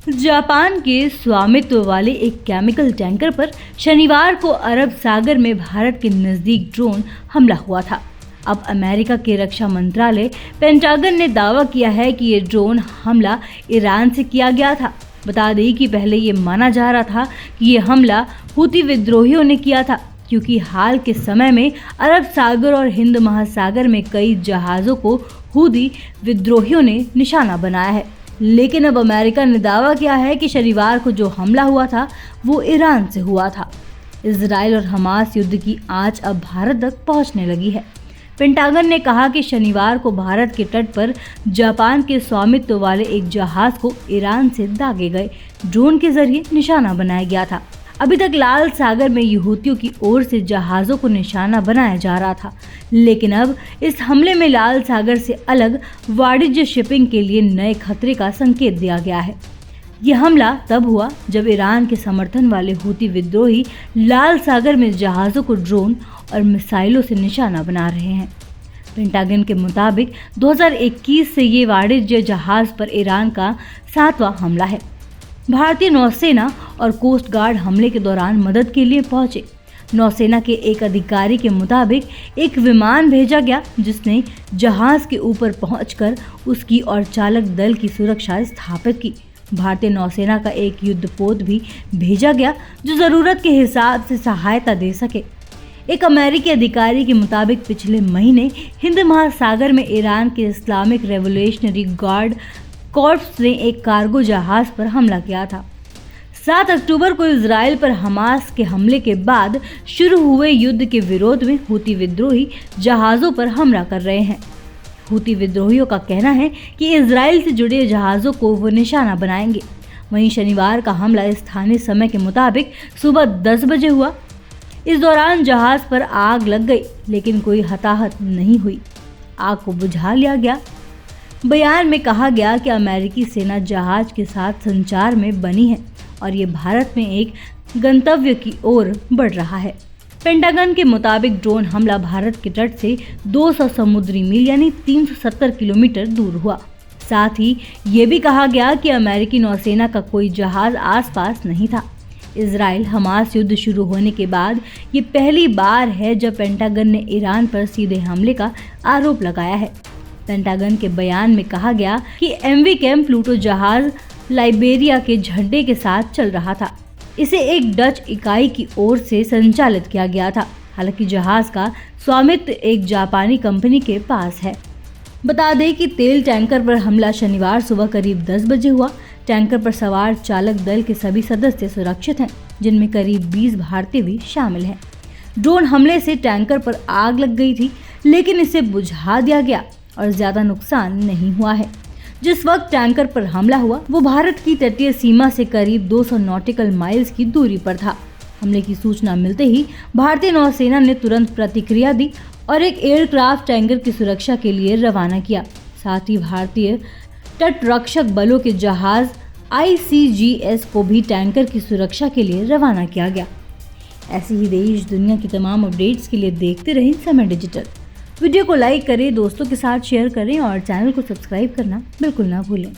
Japan के स्वामित्व वाले एक केमिकल टैंकर पर शनिवार को अरब सागर में भारत के नज़दीक ड्रोन हमला हुआ था। अब अमेरिका के रक्षा मंत्रालय पेंटागन ने दावा किया है कि ये ड्रोन हमला ईरान से किया गया था। बता दें कि पहले ये माना जा रहा था कि ये हमला हूती विद्रोहियों ने किया था, क्योंकि हाल के समय में अरब सागर और हिंद महासागर में कई जहाज़ों को हूती विद्रोहियों ने निशाना बनाया है। लेकिन अब अमेरिका ने दावा किया है कि शनिवार को जो हमला हुआ था वो ईरान से हुआ था। इजराइल और हमास युद्ध की आंच अब भारत तक पहुंचने लगी है। पेंटागन ने कहा कि शनिवार को भारत के तट पर जापान के स्वामित्व वाले एक जहाज को ईरान से दागे गए ड्रोन के जरिए निशाना बनाया गया था। अभी तक लाल सागर में हूतियों की ओर से जहाज़ों को निशाना बनाया जा रहा था, लेकिन अब इस हमले में लाल सागर से अलग वाणिज्य शिपिंग के लिए नए खतरे का संकेत दिया गया है। यह हमला तब हुआ जब ईरान के समर्थन वाले हूती विद्रोही लाल सागर में जहाज़ों को ड्रोन और मिसाइलों से निशाना बना रहे हैं। पेंटागन के मुताबिक 2021 से ये वाणिज्य जहाज़ पर ईरान का 7वां हमला है। भारतीय नौसेना और कोस्ट गार्ड हमले के दौरान मदद के लिए पहुंचे। नौसेना के एक अधिकारी के मुताबिक एक विमान भेजा गया जिसने जहाज के ऊपर पहुंचकर उसकी और चालक दल की सुरक्षा स्थापित की। भारतीय नौसेना का एक युद्धपोत भी भेजा गया जो ज़रूरत के हिसाब से सहायता दे सके। एक अमेरिकी अधिकारी के मुताबिक पिछले महीने हिंद महासागर में ईरान के इस्लामिक रेवोल्यूशनरी गार्ड कॉर्प्स ने एक कार्गो जहाज पर हमला किया था। 7 अक्टूबर को इजराइल पर हमास के हमले के बाद शुरू हुए युद्ध के विरोध में हूती विद्रोही जहाज़ों पर हमला कर रहे हैं। हूती विद्रोहियों का कहना है कि इजराइल से जुड़े जहाज़ों को वो निशाना बनाएंगे। वहीं शनिवार का हमला स्थानीय समय के मुताबिक सुबह 10 बजे हुआ। इस दौरान जहाज़ पर आग लग गई, लेकिन कोई हताहत नहीं हुई। आग को बुझा लिया गया। बयान में कहा गया कि अमेरिकी सेना जहाज के साथ संचार में बनी है और ये भारत में एक गंतव्य की ओर बढ़ रहा है। पेंटागन के मुताबिक ड्रोन हमला भारत के तट से 200 समुद्री मील यानी 370 किलोमीटर दूर हुआ। साथ ही ये भी कहा गया कि अमेरिकी नौसेना का कोई जहाज आसपास नहीं था। इजराइल हमास युद्ध शुरू होने के बाद ये पहली बार है जब पेंटागन ने ईरान पर सीधे हमले का आरोप लगाया है। पेंटागन के बयान में कहा गया कि एमवी कैम प्लूटो जहाज लाइबेरिया के झंडे के साथ चल रहा था। इसे एक डच इकाई की ओर से संचालित किया गया था। हालांकि जहाज का स्वामित्व एक जापानी कंपनी के पास है। बता दें कि तेल टैंकर पर हमला शनिवार सुबह करीब 10 बजे हुआ। टैंकर पर सवार चालक दल के सभी सदस्य सुरक्षित हैं, जिनमें करीब 20 भारतीय भी शामिल हैं। ड्रोन हमले से टैंकर पर आग लग गई थी, लेकिन इसे बुझा दिया गया और ज्यादा नुकसान नहीं हुआ है। जिस वक्त टैंकर पर हमला हुआ वो भारत की तटीय सीमा से करीब 200 नॉटिकल माइल्स की दूरी पर था। हमले की सूचना मिलते ही भारतीय नौसेना ने तुरंत प्रतिक्रिया दी और एक एयरक्राफ्ट टैंकर की सुरक्षा के लिए रवाना किया। साथ ही भारतीय तटरक्षक बलों के जहाज ICGS को भी टैंकर की सुरक्षा के लिए रवाना किया गया। ऐसे ही देश दुनिया की तमाम अपडेट्स के लिए देखते रहें समय डिजिटल। वीडियो को लाइक करें, दोस्तों के साथ शेयर करें और चैनल को सब्सक्राइब करना बिल्कुल ना भूलें।